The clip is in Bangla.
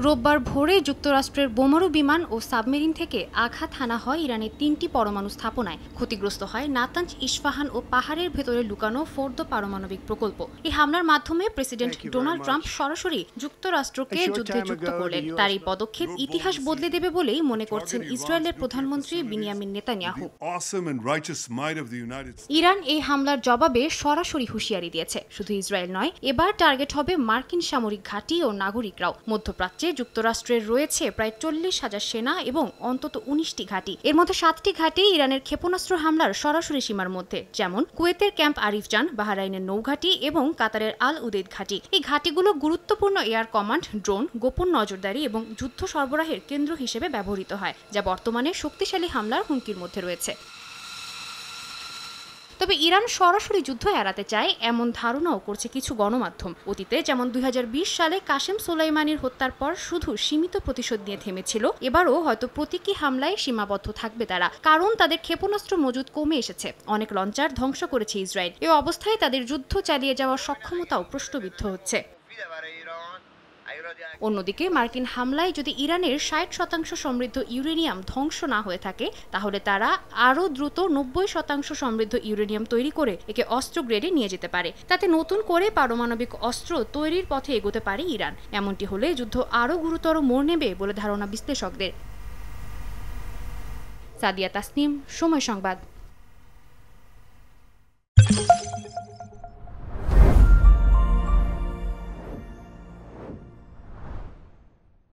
রোববার ভোরে যুক্তরাষ্ট্রের বোমারু বিমান ও সাবমেরিন থেকে আঘাত হানা হয় ইরানের ৩টি পরমাণু স্থাপনায়। ক্ষতিগ্রস্ত হয় নাতাঞ্জ, ইস্পাহান ও পাহাড়ের ভেতরে লুকানো ফোর্দো পারমাণবিক প্রকল্প। এই হামলার মাধ্যমে প্রেসিডেন্ট ডোনাল্ড ট্রাম্প সরাসরি যুক্তরাষ্ট্রকে যুদ্ধে যুক্ত করলেন। তার এই পদক্ষেপ ইতিহাস বদলে দেবে বলেই মনে করছেন ইসরায়েলের প্রধানমন্ত্রী বিনিয়ামিন নেতানিয়াহু। ইরান এই হামলার জবাবে সরাসরি হুঁশিয়ারি দিয়েছে। শুধু ইসরায়েল নয়, এবার টার্গেট হবে মার্কিন সামরিক ঘাঁটি ও নাগরিকরাও। মধ্যপ্রাচ্যে যুক্তরাষ্ট্রের রয়েছে প্রায় 40,000 সেনা এবং অন্তত 19টি ঘাঁটি। এর মধ্যে 7টি ঘাঁটি ইরানের ক্ষেপণাস্ত্র হামলার সরাসরি সীমার মধ্যে, যেমন কুয়েতের ক্যাম্প আরিফজান, বাহরাইনের নৌঘাঁটি এবং কাতারের আল উদেইদ ঘাঁটি। এই ঘাঁটিগুলো গুরুত্বপূর্ণ এয়ার কমান্ড, ড্রোন, গোপন নজরদারি এবং যুদ্ধ সরবরাহের কেন্দ্র হিসেবে ব্যবহৃত হয়, যা বর্তমানে শক্তিশালী হামলার হুমকির মধ্যে রয়েছে। তবে ইরান সরাসরি যুদ্ধ এড়াতে চায় এমন ধারণাও করছে কিছু গণমাধ্যম। অতীতে যেমন 2020 সালে কাশেম সোলাইমানির হত্যার পর শুধু সীমিত প্রতিশোধ নিয়ে থেমেছিল, এবারও হয়তো প্রতীকী হামলায় সীমাবদ্ধ থাকবে তারা, কারণ তাদের ক্ষেপণাস্ত্র মজুদ কমে এসেছে। অনেক লঞ্চার ধ্বংস করেছে ইসরায়েল। এই অবস্থায় তাদের যুদ্ধ চালিয়ে যাওয়ার সক্ষমতাও প্রশ্নবিদ্ধ হচ্ছে। অন্যদিকে মার্কিন হামলায় যদি ইরানের 60% সমৃদ্ধ ইউরেনিয়াম ধ্বংস না হয়ে থাকে, তাহলে তারা আরও দ্রুত 90% সমৃদ্ধ ইউরেনিয়াম তৈরি করে একে অস্ত্র গ্রেডে নিয়ে যেতে পারে। তাতে নতুন করে পারমাণবিক অস্ত্র তৈরির পথে এগোতে পারে ইরান। এমনটি হলে যুদ্ধ আরও গুরুতর মোড় নেবে বলে ধারণা বিশ্লেষকদের। সাদিয়া তাসনিম, সময় সংবাদ।